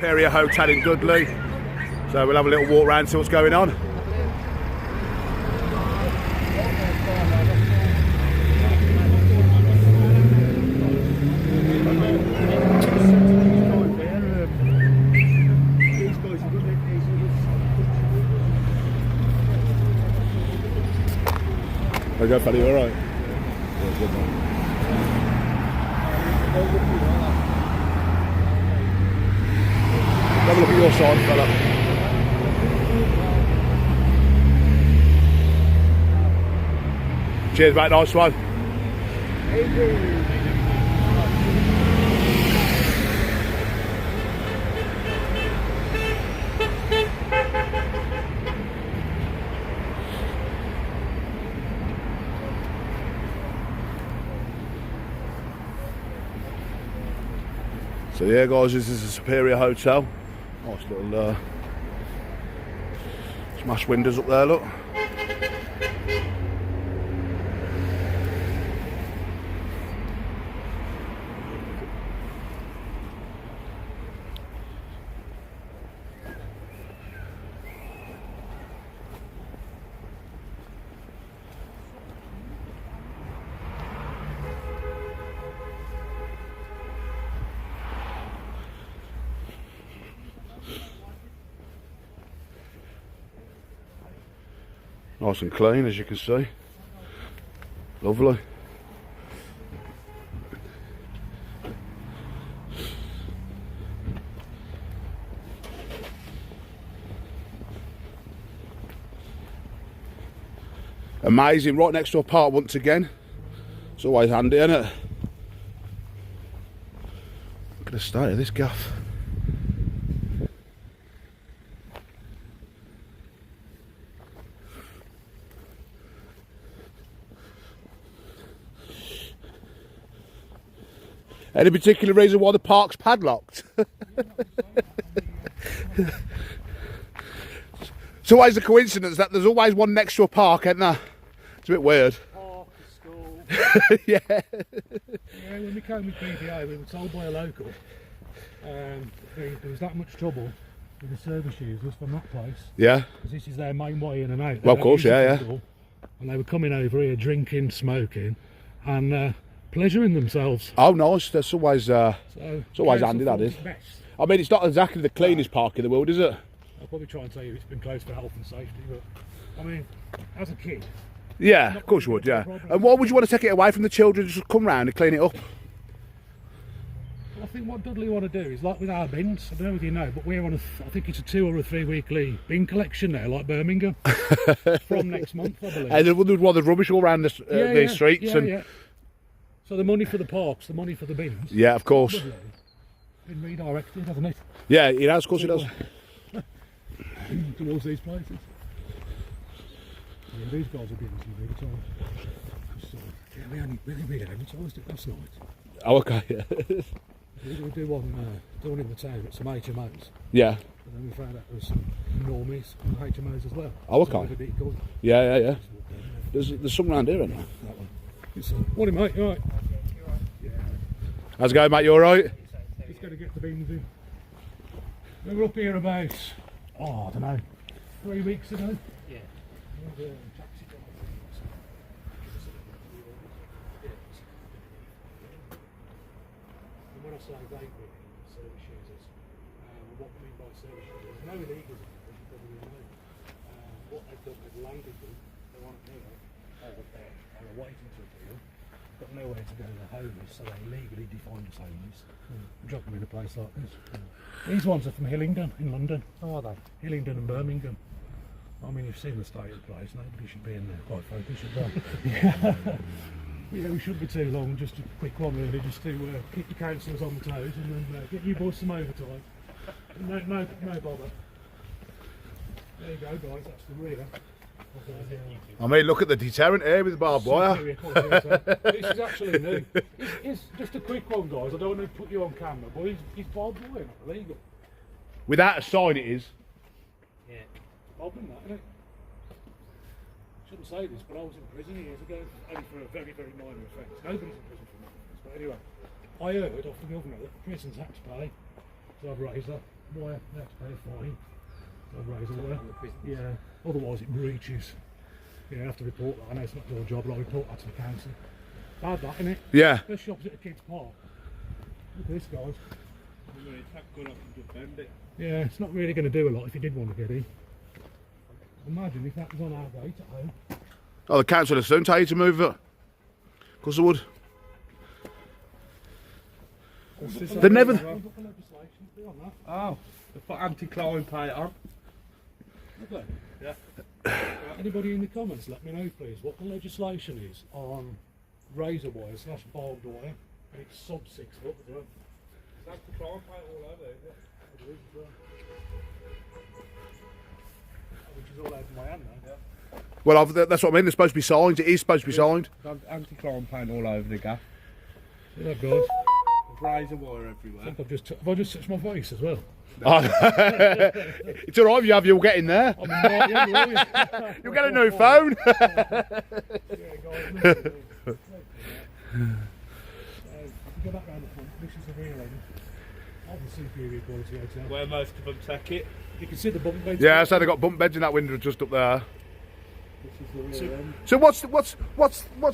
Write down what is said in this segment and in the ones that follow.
Superior Hotel in Dudley. So we'll have a little walk around and see what's going on. There you go, fella, you alright? Yeah, good man. Have a look at your side, fella. Cheers, mate, nice one. So yeah guys, this is the Superior Hotel. Nice little smashed windows up there, look. Nice and clean, as you can see. Lovely. Amazing, right next to a park once again. It's always handy, isn't it? Look at the state of this gaff. Any particular reason why the park's padlocked? It's always a coincidence that there's always one next to a park, isn't there? It's a bit weird. Park, school. Yeah. Yeah, when we came with PPA, we were told by a local there was that much trouble with the service users from that place. Yeah. Because this is their main way in and out. Well, of course, yeah. And they were coming over here drinking, smoking, and pleasuring themselves. Oh, nice. That's always it's always handy, that is. Best. I mean, it's not exactly the cleanest park in the world, is it? I'll probably try and tell you it's been closed for health and safety, but I mean, as a kid. Yeah, of course you would, yeah. And why would you want to take it away from the children, just come round and clean it up? Well, I think what Dudley want to do is like with our bins, I don't know if you know, but we're on I think it's a 2 or a 3 weekly bin collection now, like Birmingham, from next month, I believe. And there's rubbish all around these streets. Yeah. So the money for the parks, the money for the bins. Yeah, of course. Been redirected, hasn't it? Yeah, it has, of course it does. Towards these places. Yeah, these guys are getting some big time. So, yeah, we only advertised it last night. Oh, okay, yeah. We were doing one in the town at some HMOs. Yeah. And then we found out there was some normies and HMOs as well. Oh, okay. So Yeah. There's some around here, isn't there? That one. Morning, mate, you alright? Yeah. How's it going, mate? You alright? Just got to get the bins in. We were up here about, I don't know, 3 weeks ago. Yeah. And when I say they bring in service users, what we mean by service users, no illegals, as you probably know. What they've done, they've landed them, they're on appeal, or waiting to appeal, got nowhere to go to the homeless, so they legally defined as homeless. Drop them in a place like this. These ones are from Hillingdon in London. Oh, are they? Hillingdon and Birmingham. I mean, you've seen the state of the place. Nobody should be in there. Quite frankly, should they? Yeah, we shouldn't be too long. Just a quick one, really, just to keep the councillors on the toes and then get you boys some overtime. No bother. There you go, guys. That's the rear. I mean, look at the deterrent here with the barbed wire. This is actually new. It's just a quick one, guys. I don't want to put you on camera, but he's barbed wire, not illegal. Without a sign, it is. Yeah. Problem, that, isn't it? Shouldn't say this, but I was in prison years ago, only for a very, very minor offence. Nobody's in prison for minor offence, but anyway, I heard off the governor that prisons had to pay So I've raised that wire, they have to pay a fine. So I've raised the wire. Yeah, otherwise it breaches. Yeah, I have to report that. I know it's not your job, but I report that to the council. Bad that, innit? Yeah. Especially opposite a kid's park. Look at this, guys. Yeah, it's not really going to do a lot if you did want to get in. Imagine if that was on our gate at home. Oh, the council will soon tell you to move it. Of course they would. They never... Oh, they put anti-clawing paint on. Okay. Yeah. Anybody in the comments, let me know please what the legislation is on razor wire / barbed wire, and it's sub 6 foot as well. There's anti-clawing paint all over there. Which is all over my hand now. Well, that's what I mean. They're supposed to be signed. It is supposed to be signed. There's anti-clawing paint all over the gaff. See that, guys? Razor wire everywhere. I think have I just touched my face as well? Oh. It's all right if you have, you'll get in there. I mean, yeah, You'll get a new phone. Go back round the front. This is the real end of the superior quality hotel. Where most of them take it. You can see the bunk beds. Yeah, so they've got bunk beds in that window just up there. This is the real end. So what's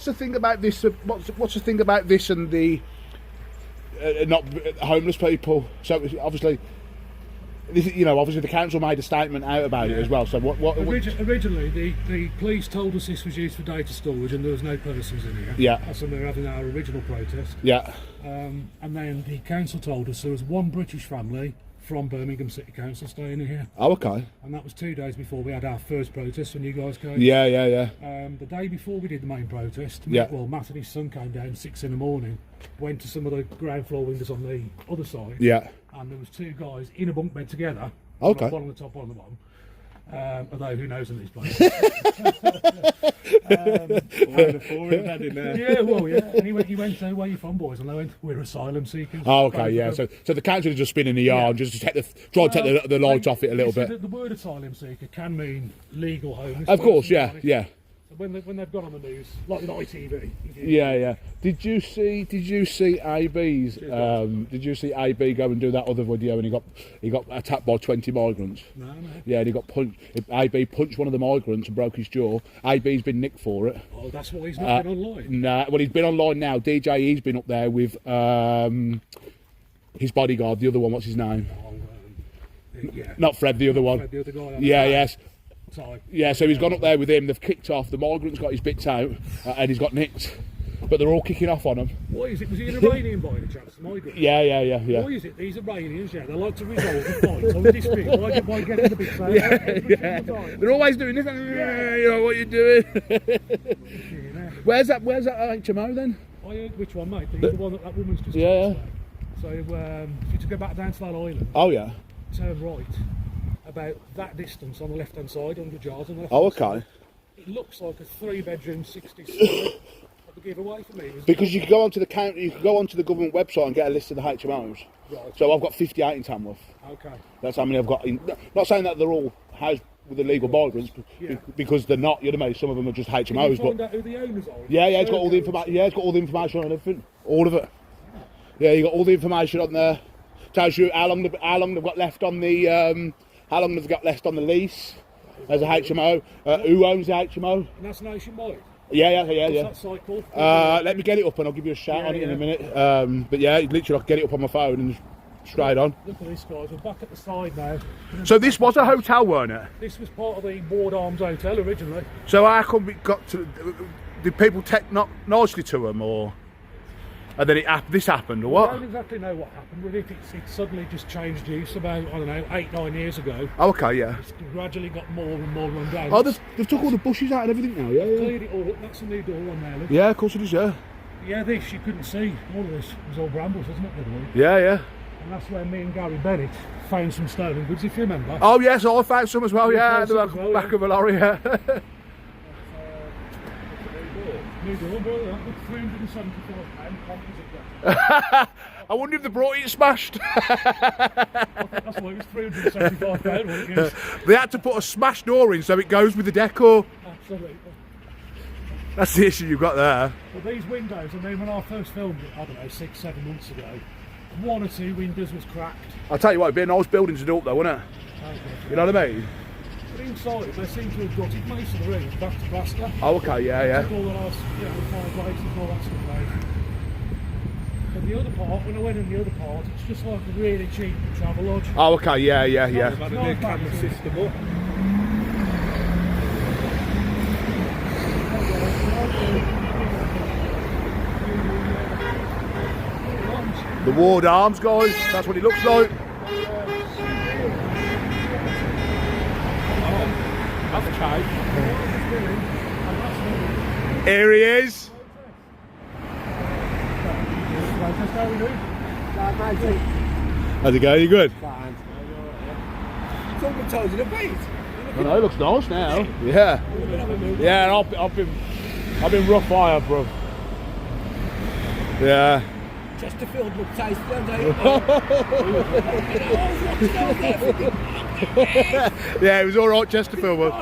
the thing about this? What's the thing about this and the not homeless people? So obviously, this, you know, obviously the council made a statement out about it as well. So what Originally, the police told us this was used for data storage and there was no persons in here. Yeah. That's when we were having our original protest. Yeah. And then the council told us there was one British family from Birmingham City Council staying in here. Oh, okay. And that was 2 days before we had our first protest when you guys came. Yeah. The day before we did the main protest, Yeah. well, Matt and his son came down 6 in the morning, went to some of the ground floor windows on the other side, Yeah. and there was 2 guys in a bunk bed together. Okay. One on the top, one on the bottom. Although who knows in these places. Yeah, well, yeah. And he went, where are you from, boys? And they went, we're asylum seekers. Oh, okay, yeah. So the council is just spinning the yarn, just to try to take the light off it a little bit. The word asylum seeker can mean legal homeless. Of course, yeah. So when they've got on the news, like with ITV. Yeah. Did you see AB's? Did you see AB go and do that other video and he got attacked by 20 migrants? No. Yeah, and he got punched. AB punched one of the migrants and broke his jaw. AB's been nicked for it. Oh, that's why he's not been online. Nah, well, he's been online now. DJE's been up there with his bodyguard, the other one. What's his name? Yeah. Not Fred, the other one. Fred, the other guy. Yes. Sorry. Yeah, so he's gone up there with him. They've kicked off. The migrant's got his bits out, and he's got nicked. But they're all kicking off on him. Why is it? Was he an Iranian by any chance? Migrant? Yeah. Why is it these Iranians? Yeah, they like to resolve the fights on the dispute. Why getting the big fan? Yeah. They're always doing this. You know what you're doing. Where's that HMO then? I heard which one, mate? The one that woman's just. Yeah. So if you to go back down to that island. Oh yeah. Turn right. About that distance on the left-hand side, 100 yards on the left. Oh, okay. It looks like a 3-bedroom, 60-story. The giveaway for me was because you can go onto the county, you can go onto the government website and get a list of the HMOs. Right. So I've got 58 in Tamworth. Okay. That's how many I've got. Not saying that they're all housed with illegal migrants, because they're not. You know what I mean? Some of them are just HMOs. Can you find out who the owners are? Yeah, it's got all the information. Yeah, it's got all the information on everything, all of it. Yeah, you got all the information on there. Tells you how long they've got left on the how long they've got left on the lease as a HMO. Who owns the HMO? And that's nationwide. Yeah. What's that site called? Let me get it up and I'll give you a shout on it in a minute. But yeah, literally I can get it up on my phone and straight on. Look at this, guys. We're back at the side now. So this was a hotel, weren't it? This was part of the Ward Arms Hotel originally. So how come it got to? Did people take not nicely to them, or and then this happened, or what? I don't exactly know what happened with it. It suddenly just changed use about, I don't know, 8-9 years ago. Oh, okay, yeah. It's gradually got more and more run down. Oh, they've took all the bushes out and everything now, yeah. Cleared it all up. That's a new door on there, look. Yeah, of course it is, yeah. Yeah, this you couldn't see. All of this was all brambles, wasn't it? Yeah. And that's where me and Gary Bennett found some stolen goods, if you remember. Oh yes, I found some as well. Yeah, the back of a lorry. Yeah. New door, brother. That was £375. I wonder if they brought it smashed. That's why it was £375, wasn't it? They had to put a smashed door in so it goes with the decor. Absolutely. That's the issue you've got there. Well, these windows, I mean, when I first filmed it, I don't know, 6-7 months ago, one or two windows was cracked. I'll tell you what, it'd be a nice building to do up though, wouldn't it? You know what I mean? But inside, they seem to have gutted most of the rooms back to plaster. Oh, okay, yeah. Took all the nice, the fireplaces and all that stuff out. But the other part, when I went in the other part, it's just like a really cheap travel lodge. Oh, okay, yeah. They've had a new camera system up. The Ward Arms, guys, that's what it looks like. That's okay. Here he is. How's it going? You good? Fine. Someone told you to wait. I know, it looks nice now. Yeah. Yeah, I've been rough fire, bro. Yeah. Chesterfield looked tasty, don't they? Yeah, it was all right, Chesterfield was.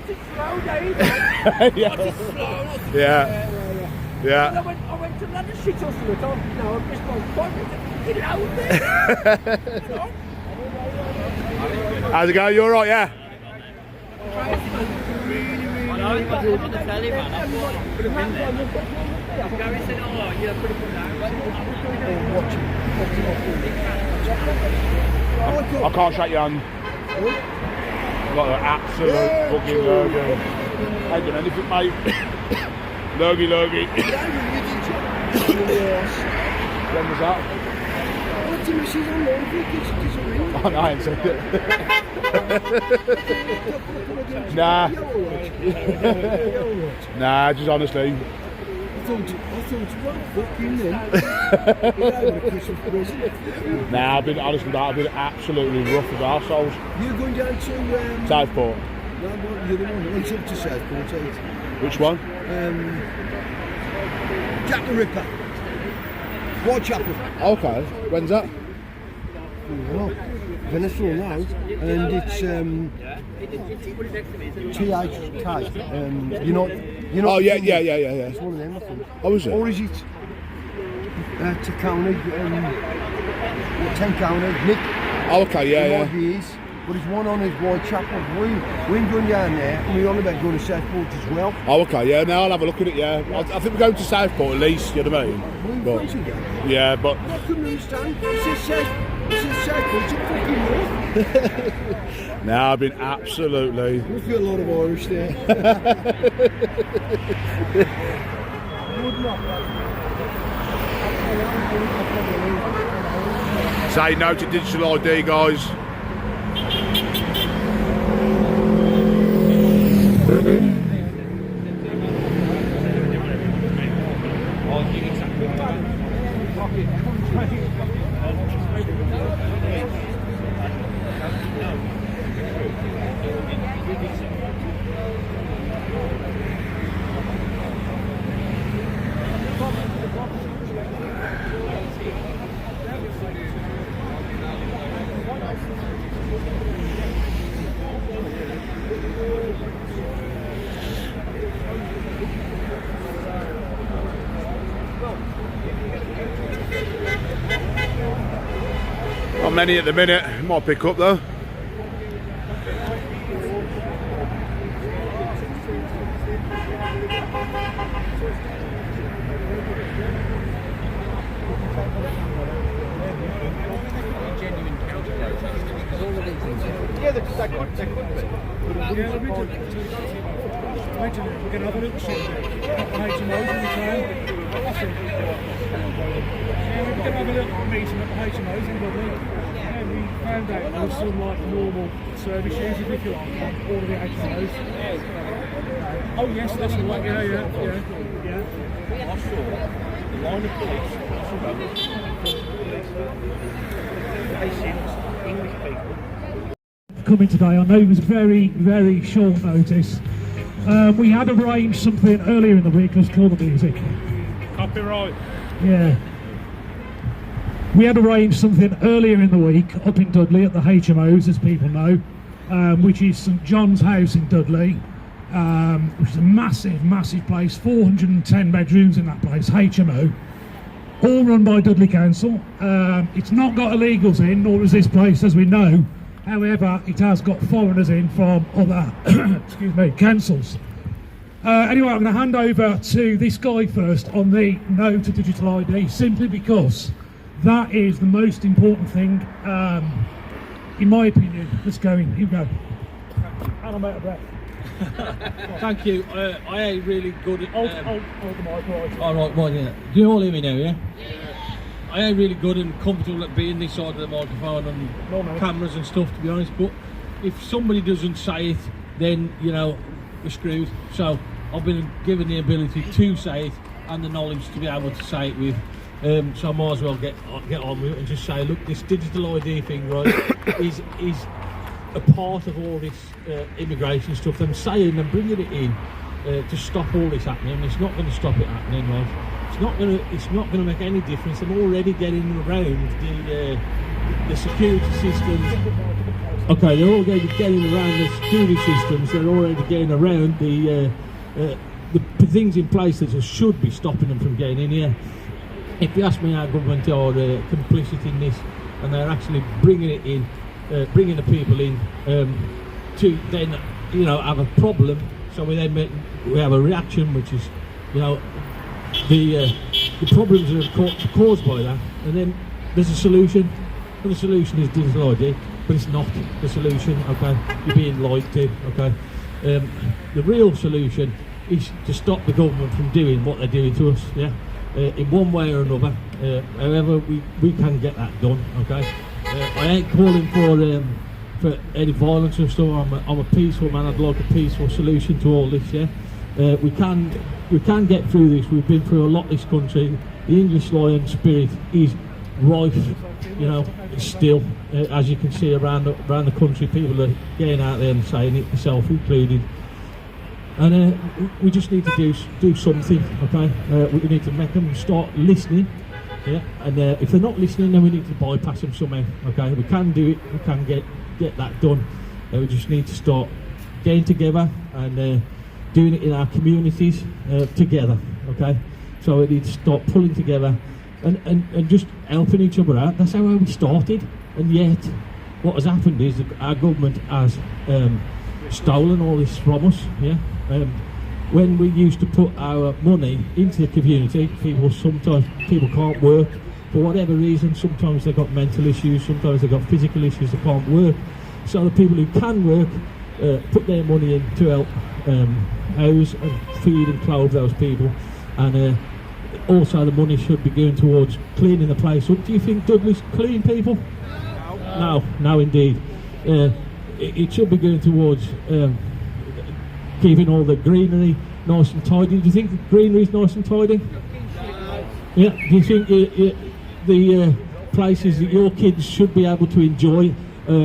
Yeah. I went to London shit off to it. I'm just going How's it going? You all right? Yeah. I can't shake your hand. Got an absolute fucking lurgy. Ain't done anything, mate. Lurgy. When was that? Oh, no, I ain't said it. Nah. Nah, just honestly. I thought you were fucking then. Nah, I've been absolutely rough with arseholes. You're going down to Southport. no, the other one. What's up to Southport? Which one? Jack the Ripper. Whitechapel. Okay. When's that? Venezuela now, and it's THK. You know. Oh yeah. It's one of them, I think. Oh, is it? Or is it County, 10 County, Nick? Oh, okay, yeah. He is, but it's one on his Whitechapel. We're going down there, and we're on about going to Southport as well. Oh, okay, yeah. Now I'll have a look at it. Yeah, I think we're going to Southport at least. You know what I mean? We're fancy that. Yeah, but I couldn't understand. It says Southport, it's a fucking north. now I've been absolutely. We feel a lot of Irish there. Say no to digital ID, guys. Not many at the minute. Might pick up though. Yeah, they could be. Originally, we're going to have a little shit there. Not the HMOs in the town. That's it. Yeah, we're going to have a little meeting at the HMOs in Dudley. Yeah, we found out there was some like normal service users, if you like, on all of the HMOs. Oh yes, that's right, yeah. I saw the line of police surrounding English people. Coming today, I know it was very, very short notice. We had arranged something earlier in the week. Let's call the music. Copyright. Yeah. We had arranged something earlier in the week up in Dudley at the HMOs, as people know, which is St John's House in Dudley, which is a massive, massive place, 410 bedrooms in that place, HMO. all run by Dudley Council. It's not got illegals in, nor is this place, as we know. However, it has got foreigners in from other excuse me, councils. Anyway, I'm going to hand over to this guy first on the no to digital ID, simply because that is the most important thing, in my opinion, that's going. You go. And I'm out of breath. Thank you. I ain't really good at... Hold the mic right. Alright, well, yeah. Do you all hear me now, yeah? I ain't really good and comfortable at being this side of the microphone and cameras and stuff, to be honest, but if somebody doesn't say it, then, you know, we're screwed. So I've been given the ability to say it and the knowledge to be able to say it with. So I might as well get on with it and just say, look, this digital ID thing, right, is a part of all this immigration stuff. I'm saying and bringing it in to stop all this happening. It's not going to stop it happening, right? It's not going to make any difference. I'm already getting around the security systems. Okay, they're all getting around the security systems. They're already getting around the things in place that should be stopping them from getting in here. If you ask me, our government are complicit in this, and they're actually bringing it in, bringing the people in to then, you know, have a problem. So we have a reaction, which is, you know, the problems that are caused by that, and then there's a solution, and the solution is digital ID, but it's not the solution. Okay, you're being lied to. Okay, the real solution is to stop the government from doing what they're doing to us. Yeah, in one way or another. However, we can get that done. Okay, I ain't calling for any violence or stuff. I'm a peaceful man. I'd like a peaceful solution to all this. Yeah, we can get through this. We've been through a lot this country. The English lion spirit is rife, you know, still. As you can see around the country, people are getting out there and saying it, myself included. And we just need to do something, okay? We need to make them start listening, yeah. And if they're not listening, then we need to bypass them somehow, okay? We can do it. We can get that done. We just need to start getting together and doing it in our communities together, okay? So we need to start pulling together and just helping each other out. That's how we started, and yet what has happened is that our government has stolen all this from us, yeah? When we used to put our money into the community, sometimes people can't work for whatever reason. Sometimes they've got mental issues, sometimes they've got physical issues, they can't work. So the people who can work put their money in to help house and feed and clothe those people, and also the money should be going towards cleaning the place up. Do you think Dudley's clean people? No, indeed. It should be going towards keeping all the greenery nice and tidy. Do you think the greenery is nice and tidy? Yeah. Do you think the places that your kids should be able to enjoy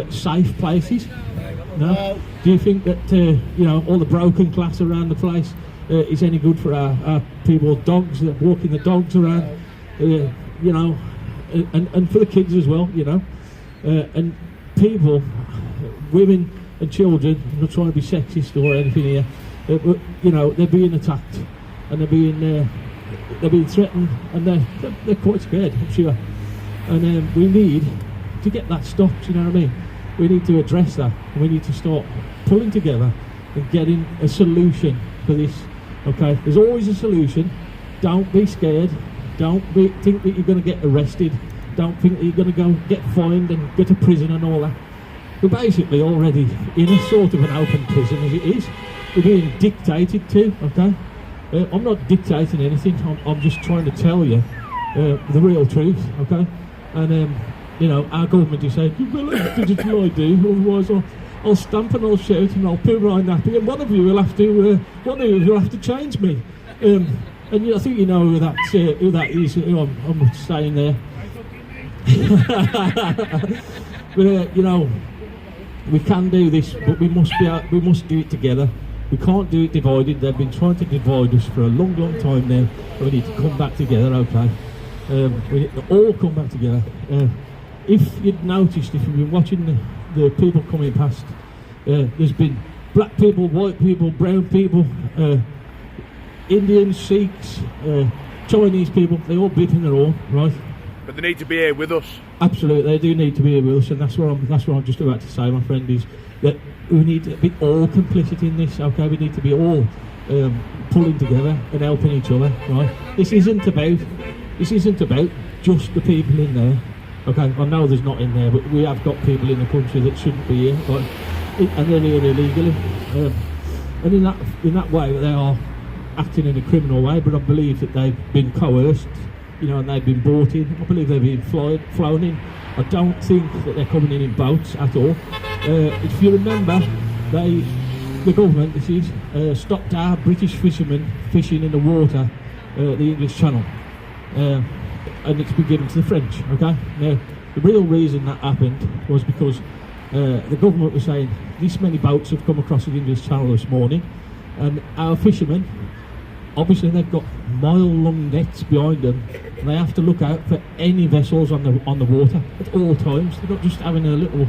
safe places? No. Do you think that you know, all the broken glass around the place is any good for our people, dogs that walking the dogs around? You know, and for the kids as well. You know, and people, women and children. I'm not trying to be sexist or anything here, but you know, they're being attacked and they're being threatened, and they're quite scared, I'm sure. And we need to get that stopped. You know what I mean? We need to address that, and we need to start pulling together and getting a solution for this. Okay, there's always a solution. Don't be scared. Don't think that you're going to get arrested. Don't think that you're going to go get fined and go to prison and all that. We're basically already in a sort of an open prison as it is. We're being dictated to. Okay, I'm not dictating anything. I'm just trying to tell you the real truth. Okay, and you know, our government is saying, you've got a digital ID, otherwise I'll stamp and I'll shout and I'll poo my nappy, and one of you will have to change me. And I think you know who that is, who I'm saying there. But you know, we can do this, but we must do it together. We can't do it divided. They've been trying to divide us for a long time now. We need to come back together, okay? We need to all come back together. If you'd noticed, if you've been watching the people coming past, there's been black people, white people, brown people, Indians, Sikhs, Chinese people, they all bit in their own, right? But they need to be here with us. Absolutely, they do need to be here with us, and that's what I'm just about to say, my friend, is that we need to be all complicit in this, okay? We need to be all pulling together and helping each other, right? This isn't about just the people in there, okay? I know there's not in there, but we have got people in the country that shouldn't be here, right? And they're here illegally, and in that way they are acting in a criminal way. But I believe that they've been coerced, and they've been brought in. I believe they've been flown in. I don't think that they're coming in boats at all. If you remember, the government, stopped our British fishermen fishing in the water, the English Channel, and it's been given to the French. Okay. Now, the real reason that happened was because the government was saying this many boats have come across the English Channel this morning, and our fishermen, obviously, they've got mile-long nets behind them, and they have to look out for any vessels on the water at all times. They're not just having a little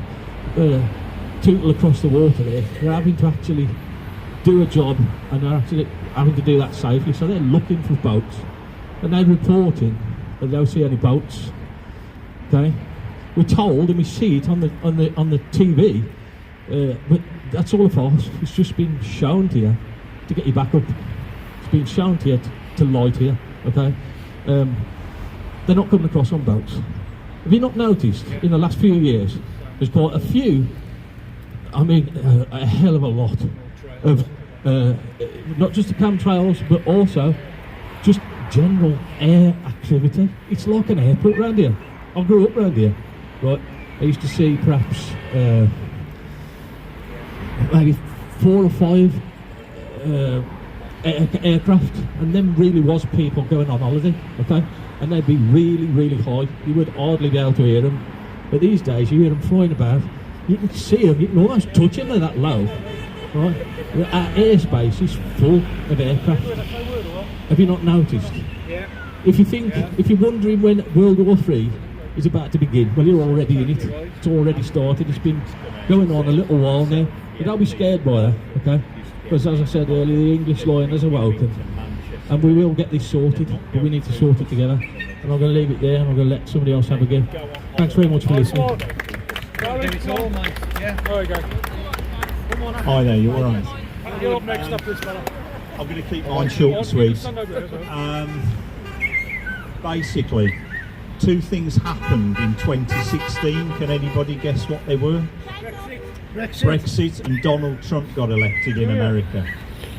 tootle across the water there. They're having to actually do a job, and they're actually having to do that safely. So they're looking for boats, and they're reporting that they don't see any boats. Okay, we're told, and we see it on the TV, but that's all a farce. It's just been shown to you to get you back up. Been shown to you to lie to you, okay? They're not coming across on boats. Have you not noticed in the last few years there's quite a few, a hell of a lot of not just the chemtrails but also just general air activity. It's like an airport round here. I grew up round here, right? I used to see perhaps maybe 4 or 5 aircraft, and then really was people going on holiday, okay? And they'd be really, really high. You would hardly be able to hear them. But these days, you hear them flying about. You can see them. You can almost touch them. They're that low, right? Our airspace is full of aircraft. Have you not noticed? Yeah. If you're wondering when World War III is about to begin, well, you're already in it. It's already started. It's been going on a little while now. But don't be scared by that, okay? Because as I said earlier, the English lioness are welcome, and we will get this sorted, but we need to sort it together. And I'm going to leave it there, and I'm going to let somebody else have a go. Thanks very much for listening. Hi there, you alright? You're up next up, this fella. I'm going to keep mine short and sweet. Basically, 2 things happened in 2016. Can anybody guess what they were? Brexit and Donald Trump got elected in America,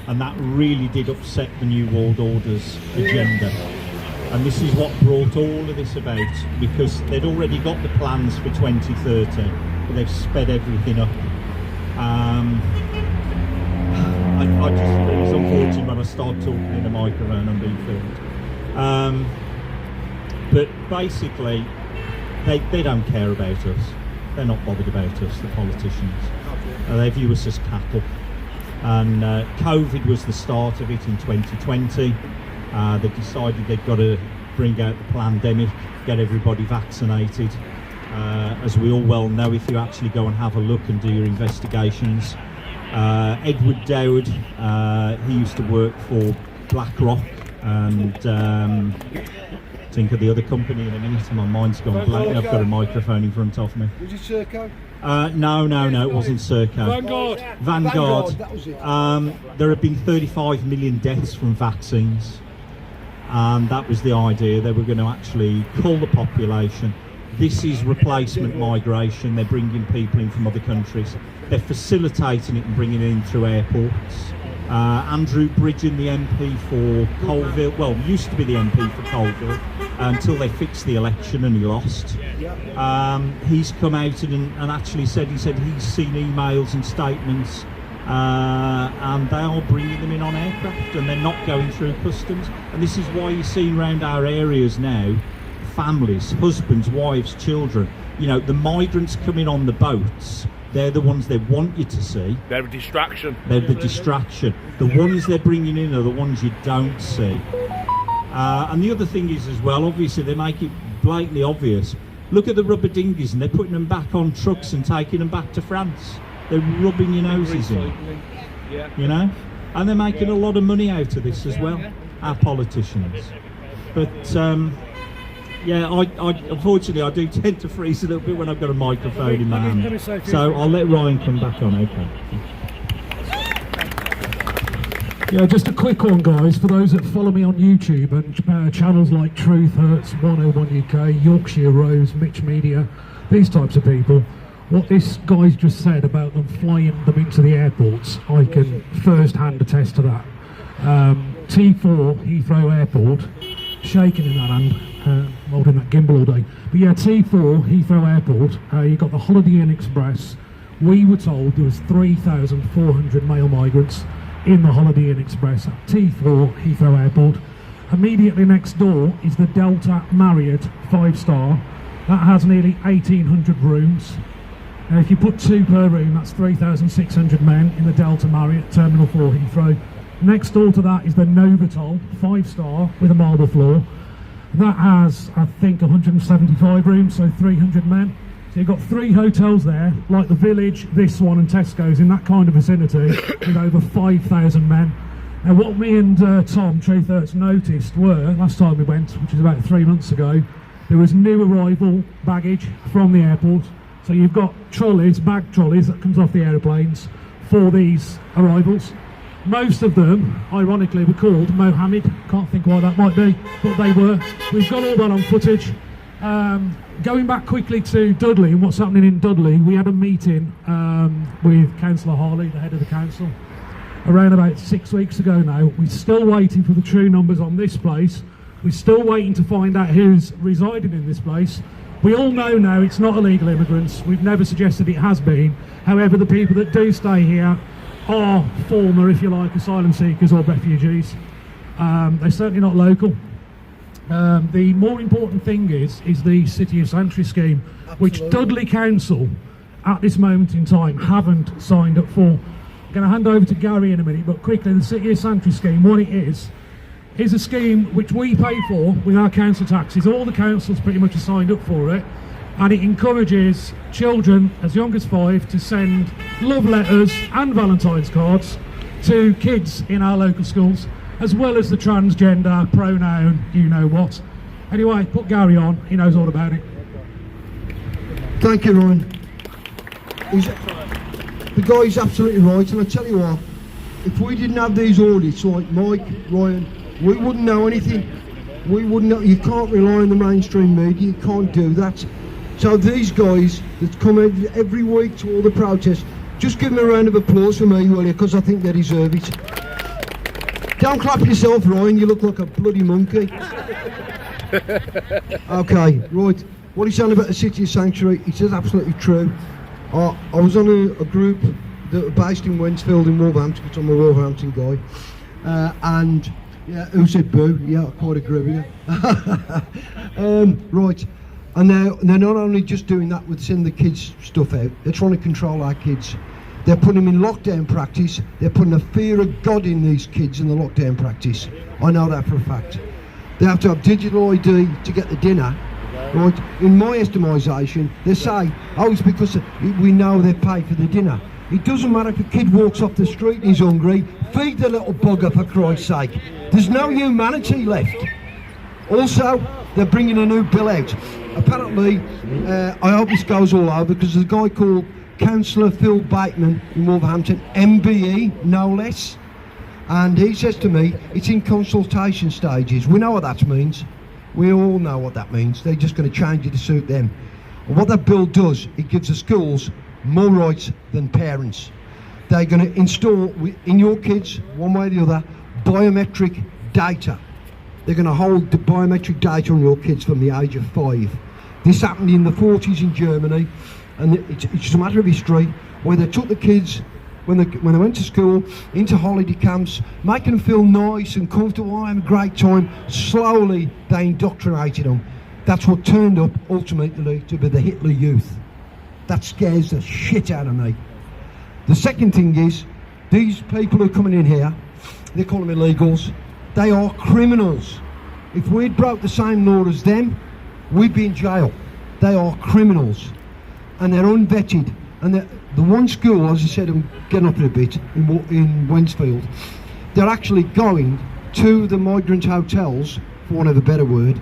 and that really did upset the New World Order's agenda. And this is what brought all of this about, because they'd already got the plans for 2030, but they've sped everything up. I just think it's unfortunate when I start talking in a microphone and being filmed. But basically, they don't care about us. They're not bothered about us, the politicians. They view us as cattle. And COVID was the start of it in 2020. They decided they'd got to bring out the pandemic, get everybody vaccinated. As we all well know, if you actually go and have a look and do your investigations, Edward Dowd, he used to work for BlackRock, and think of the other company in a minute, and my mind's gone blank. I've got a microphone in front of me. Was it Serco? No, it wasn't Serco. Vanguard. That was it. There have been 35 million deaths from vaccines, and that was the idea. They were going to actually cull the population. This is replacement migration. They're bringing people in from other countries. They're facilitating it and bringing it in through airports. Andrew Bridgen, the MP for Colville, well, used to be the MP for Colville until they fixed the election and he lost. He's come out and actually said he's seen emails and statements, and they are bringing them in on aircraft, and they're not going through customs. And this is why you're seeing around our areas now families, husbands, wives, children. The migrants coming on the boats, they're the ones they want you to see. They're a distraction. They're the distraction. The ones they're bringing in are the ones you don't see. And the other thing is as well, obviously they make it blatantly obvious. Look at the rubber dinghies, and they're putting them back on trucks and taking them back to France. They're rubbing your noses in, and they're making a lot of money out of this as well, our politicians. But yeah, I unfortunately I do tend to freeze a little bit when I've got a microphone in my hand. So I'll let Ryan come back on. Okay. Yeah, just a quick one, guys. For those that follow me on YouTube and channels like Truth Hurts, 101 UK, Yorkshire Rose, Mitch Media, these types of people, what this guy's just said about them flying them into the airports, I can first-hand attest to that. T4 Heathrow Airport, shaking in that hand, holding that gimbal all day. But yeah, T4 Heathrow Airport, you got the Holiday Inn Express. We were told there was 3,400 male migrants in the Holiday Inn Express at T4 Heathrow Airport. Immediately next door is the Delta Marriott 5-star. That has nearly 1,800 rooms. Now if you put 2 per room, that's 3,600 men in the Delta Marriott Terminal 4 Heathrow. Next door to that is the Novotel 5-star with a marble floor. That has, I think, 175 rooms, so 300 men. So you've got 3 hotels there, like the Village, this one and Tesco's, in that kind of vicinity, with over 5,000 men. Now what me and Tom, Truth Hurts, noticed were, last time we went, which was about 3 months ago, there was new arrival baggage from the airport. So you've got trolleys, bag trolleys that comes off the aeroplanes for these arrivals. Most of them, ironically, were called Mohammed. Can't think why that might be, but they were. We've got all that on footage. Going back quickly to Dudley and what's happening in Dudley, we had a meeting with Councillor Harley, the head of the council, around about 6 weeks ago now. We're still waiting for the true numbers on this place. We're still waiting to find out who's residing in this place. We all know now it's not illegal immigrants. We've never suggested it has been. However, the people that do stay here are former, if you like, asylum seekers or refugees. They're certainly not local. The more important thing is the City of Sanctuary scheme, which Dudley Council at this moment in time haven't signed up for. I'm going to hand over to Gary in a minute, but quickly, the City of Sanctuary scheme, what it is a scheme which we pay for with our council taxes. All the councils pretty much are signed up for it, and it encourages children as young as 5 to send love letters and Valentine's cards to kids in our local schools, as well as the transgender, pronoun, you know what. Anyway, put Gary on, he knows all about it. Thank you, Ryan. The guy's absolutely right, and I tell you what, if we didn't have these audits like Mike, Ryan, we wouldn't know anything. We wouldn't know. You can't rely on the mainstream media, you can't do that. So these guys that come every week to all the protests, just give them a round of applause for me, will you, because I think they deserve it. Don't clap yourself, Ryan, you look like a bloody monkey. Okay, right, what he's saying about the City of Sanctuary, it is absolutely true. I was on a group that were based in Wensfield in Wolverhampton, because I'm a Wolverhampton guy, and yeah, who said boo? Yeah, I quite agree with you. Right, and they're not only just doing that with sending the kids stuff out, they're trying to control our kids. They're putting them in lockdown practice. They're putting a fear of God in these kids in the lockdown practice. I know that for a fact. They have to have digital ID to get the dinner. Right? In my estimisation, they say, oh, it's because we know they pay for the dinner. It doesn't matter if a kid walks off the street and he's hungry. Feed the little bugger, for Christ's sake. There's no humanity left. Also, they're bringing a new bill out. Apparently, I hope this goes all over, because there's a guy called Councillor Phil Bateman in Wolverhampton, MBE, no less. And he says to me, it's in consultation stages. We know what that means. We all know what that means. They're just going to change it to suit them. And what that bill does, it gives the schools more rights than parents. They're going to install, in your kids, one way or the other, biometric data. They're going to hold the biometric data on your kids from the age of 5. This happened in the 40s in Germany, and it's just a matter of history, where they took the kids, when they went to school, into holiday camps, making them feel nice and comfortable, having a great time. Slowly, they indoctrinated them. That's what turned up, ultimately, to be the Hitler Youth. That scares the shit out of me. The second thing is, these people who are coming in here, they call them illegals, they are criminals. If we'd broke the same law as them, we'd be in jail. They are criminals. And they're unvetted. And the one school, as I said, I'm getting up in a bit, in Wensfield, they're actually going to the migrant hotels for want of a better word,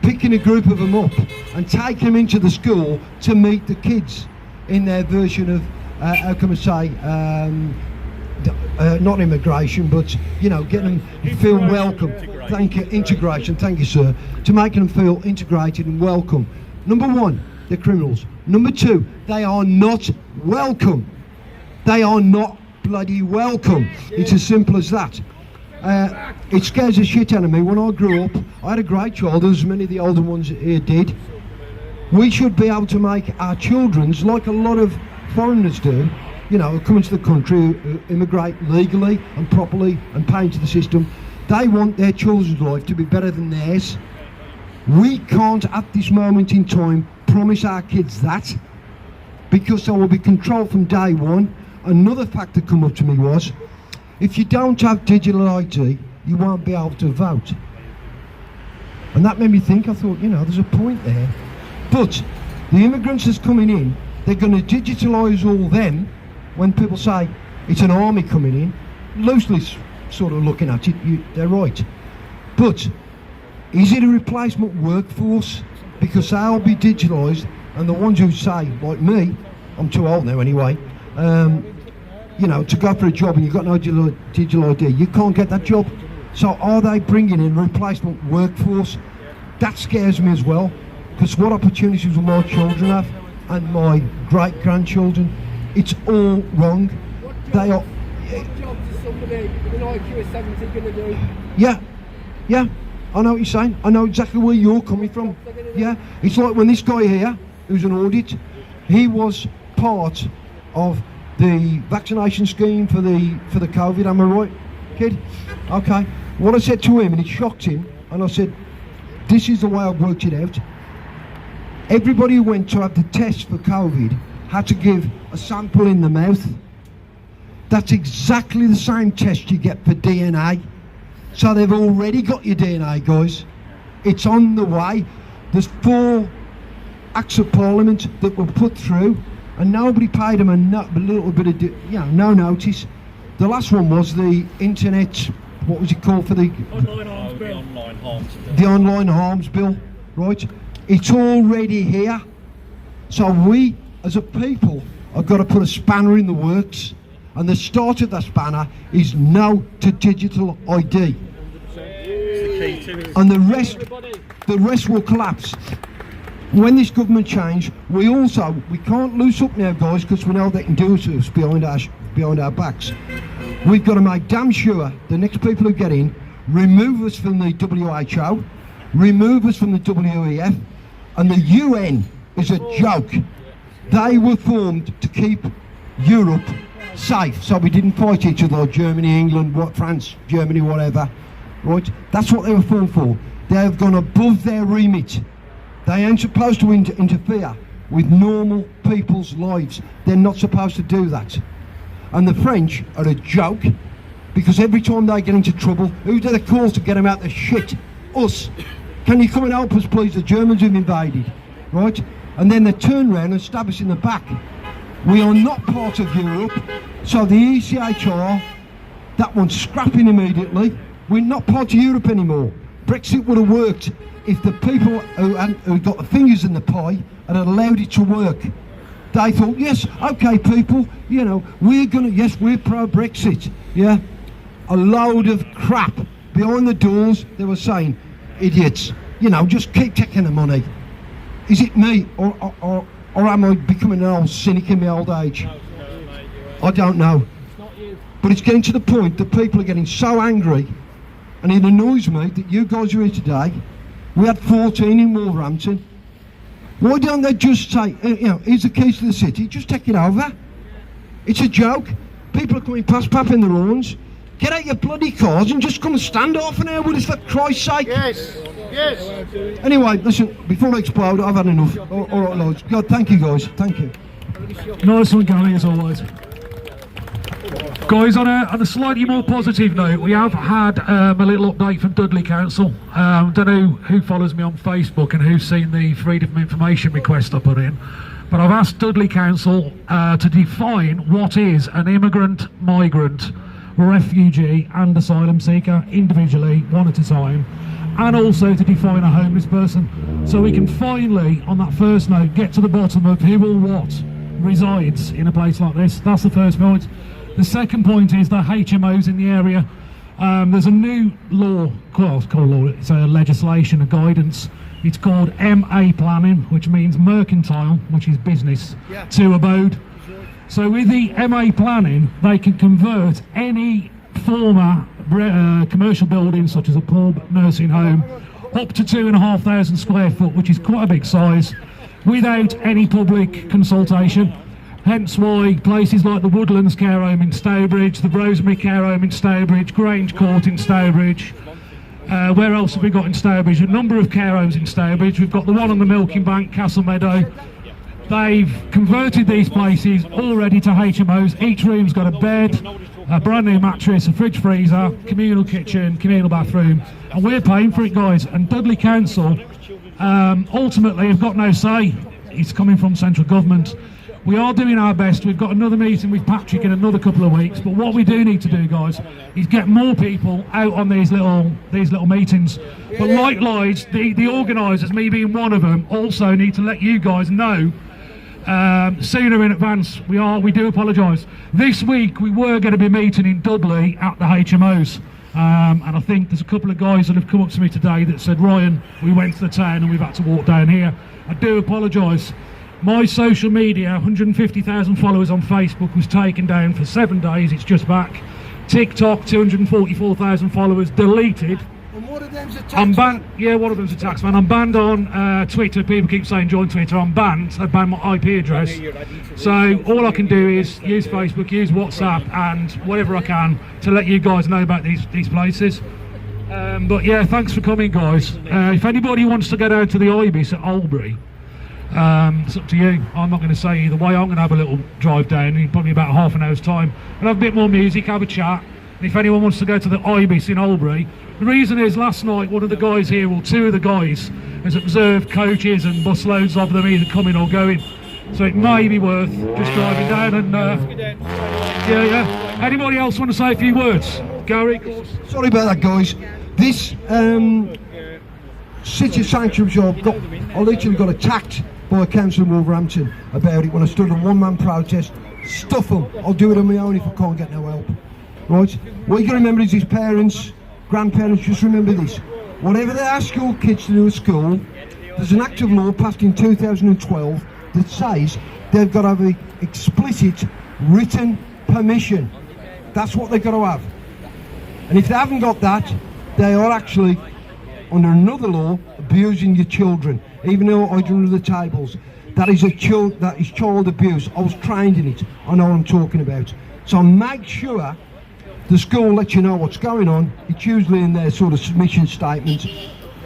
picking a group of them up and taking them into the school to meet the kids in their version of, how can I say, not immigration, but, you know, getting them feel welcome. Thank you, integration, thank you, sir. To making them feel integrated and welcome. Number one, they're criminals. Number two, they are not welcome. They are not bloody welcome. It's as simple as that. It scares the shit out of me. When I grew up, I had a great childhood, as many of the older ones here did. We should be able to make our children's, like a lot of foreigners do, you know, come into the country, immigrate legally and properly and pay into the system. They want their children's life to be better than theirs. We can't, at this moment in time, promise our kids that, because there will be control from day one. Another fact that come up to me was, if you don't have digital ID, you won't be able to vote. And that made me think, I thought, you know, there's a point there. But the immigrants that's coming in, they're going to digitalise all them. When people say it's an army coming in, loosely sort of looking at it, they're right. But is it a replacement workforce? Because they'll be digitalised, and the ones who say, like me, I'm too old now anyway, you know, to go for a job and you've got no digital ID, you can't get that job. So are they bringing in a replacement workforce? That scares me as well, because what opportunities will my children have and my great-grandchildren? It's all wrong. They are... What jobs is somebody with an IQ of 70 going to do? Yeah, I know what you're saying. I know exactly where you're coming from. Yeah, it's like when this guy here, who's an audit, he was part of the vaccination scheme for the COVID, am I right, kid? Okay. What I said to him, and it shocked him, and I said, this is the way I've worked it out. Everybody who went to have the test for COVID had to give a sample in the mouth. That's exactly the same test you get for DNA. So they've already got your DNA, guys. It's on the way. There's 4 acts of parliament that were put through, and nobody paid them a little bit of, no notice. The last one was the internet, what was it called for the... Online harms bill. Online harms bill. The online harms bill, right? It's already here. So we, as a people, have got to put a spanner in the works. And the start of that spanner is no to digital ID. And the rest will collapse. When this government change, we can't loose up now, guys, because we know they can do it to us behind our backs. We've got to make damn sure the next people who get in remove us from the WHO, remove us from the WEF, and the UN is a joke. They were formed to keep Europe safe, so we didn't fight each other, Germany, England, France, Germany, whatever, right? That's what they were formed for. They have gone above their remit. They ain't supposed to interfere with normal people's lives. They're not supposed to do that. And the French are a joke, because every time they get into trouble, who do they call to get them out the shit? Us. Can you come and help us, please? The Germans have invaded, right? And then they turn around and stab us in the back. We are not part of Europe, so the ECHR, that one's scrapping immediately. We're not part of Europe anymore. Brexit would have worked if the people who got the fingers in the pie had allowed it to work. They thought, yes, okay, people, you know, we're pro-Brexit, yeah? A load of crap. Behind the doors, they were saying, idiots, you know, just keep taking the money. Is it me, or am I becoming an old cynic in my old age? I don't know. But it's getting to the point that people are getting so angry, and it annoys me that you guys are here today. We had 14 in Wolverhampton. Why don't they just say, you know, here's the keys to the city, just take it over? It's a joke. People are coming past, papping their horns. Get out your bloody cars and just come and stand half an hour with us, for Christ's sake. Yes, yes. Anyway, listen, before I explode, I've had enough. All right, loads. God, thank you, guys. Thank you. Nice one, Gary, as always. Guys, on a slightly more positive note, we have had a little update from Dudley Council. Don't know who follows me on Facebook and who's seen the Freedom of Information request I put in, but I've asked Dudley Council to define what is an immigrant, migrant, refugee and asylum seeker individually, one at a time, and also to define a homeless person, so we can finally, on that first note, get to the bottom of who or what resides in a place like this. That's the first point. The second point is the HMOs in the area. There's a new law, well, it's called law, it's a legislation, a guidance. It's called MA planning, which means mercantile, which is business, to abode. So with the MA planning, they can convert any former commercial building, such as a pub, nursing home, up to 2,500 square foot, which is quite a big size, without any public consultation. Hence why places like the Woodlands Care Home in Stourbridge, the Rosemary Care Home in Stourbridge, Grange Court in Stourbridge, where else have we got in Stourbridge? A number of care homes in Stourbridge. We've got the one on the Milking Bank, Castle Meadow. They've converted these places already to HMOs. Each room's got a bed, a brand new mattress, a fridge freezer, communal kitchen, communal bathroom, and we're paying for it, guys. And Dudley Council ultimately have got no say. It's coming from central government. We are doing our best. We've got another meeting with Patrick in another couple of weeks, but what we do need to do, guys, is get more people out on these little meetings. But likewise, the organisers, me being one of them, also need to let you guys know sooner in advance. We do apologise. This week we were going to be meeting in Dudley at the HMOs, and I think there's a couple of guys that have come up to me today that said, Ryan, we went to the town and we've had to walk down here. I do apologise. My social media, 150,000 followers on Facebook, was taken down for 7 days. It's just back. TikTok, 244,000 followers, deleted. And one of them's a tax I'm banned. Yeah, one of them's a tax man. I'm banned on Twitter. People keep saying join Twitter. I'm banned. I banned my IP address. So all I can do is use Facebook, use WhatsApp, and whatever I can to let you guys know about these places. But yeah, thanks for coming, guys. If anybody wants to go down to the Ibis at Albury, it's up to you. I'm not going to say either way. I'm going to have a little drive down in probably about half an hour's time and have a bit more music, have a chat. And if anyone wants to go to the Ibis in Albury, the reason is last night one of the guys here, well, two of the guys, has observed coaches and busloads of them either coming or going. So it may be worth just driving down and yeah. Anybody else want to say a few words? Gary, of course. Sorry about that, guys. This City Sanctuary job, I literally got attacked by a council in Wolverhampton about it when I stood on a one-man protest. Stuff them. I'll do it on my own if I can't get no help. Right? What you got to remember is his parents, grandparents, just remember this. Whatever they ask your kids to do at school, there's an act of law passed in 2012 that says they've got to have an explicit written permission. That's what they've got to have. And if they haven't got that, they are actually, under another law, abusing your children, even though I do under the tables. That is child abuse. I was trained in it. I know what I'm talking about. So make sure the school lets you know what's going on. It's usually in their sort of submission statements,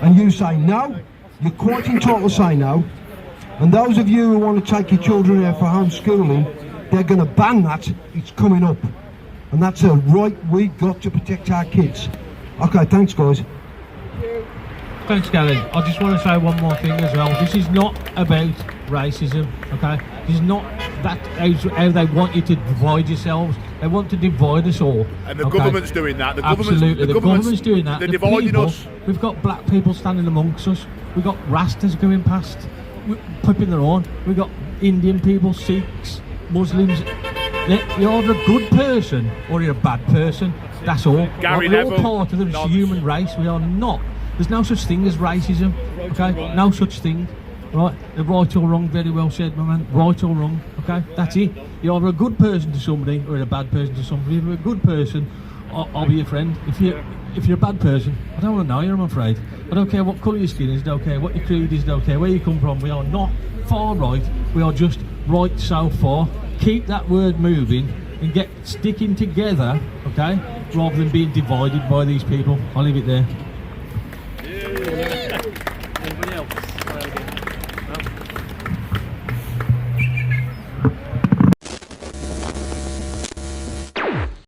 and you say no. You're quite entitled to say no. And those of you who want to take your children out for homeschooling, they're going to ban that. It's coming up, and that's a right we've got to protect our kids. Okay, thanks, guys. Thanks, Gary. I just want to say one more thing as well. This is not about racism, okay? This is not that how they want you to divide yourselves. They want to divide us all. And the government's doing that. Absolutely, the government's doing that. They're dividing us. We've got black people standing amongst us. We've got Rastas going past, pipping their own. We've got Indian people, Sikhs, Muslims. You're either a good person or you're a bad person. That's all. We're all part of the human race. We are not. There's no such thing as racism, okay? No such thing, right? The right or wrong, very well said, my man. Right or wrong, okay? That's it. You're either a good person to somebody or a bad person to somebody. If you're a good person, I'll be your friend. If you're a bad person, I don't want to know you, I'm afraid. I don't care what colour your skin is, I don't care what your creed is, I don't care where you come from. We are not far right, we are just right so far. Keep that word moving and get sticking together, okay? Rather than being divided by these people. I'll leave it there.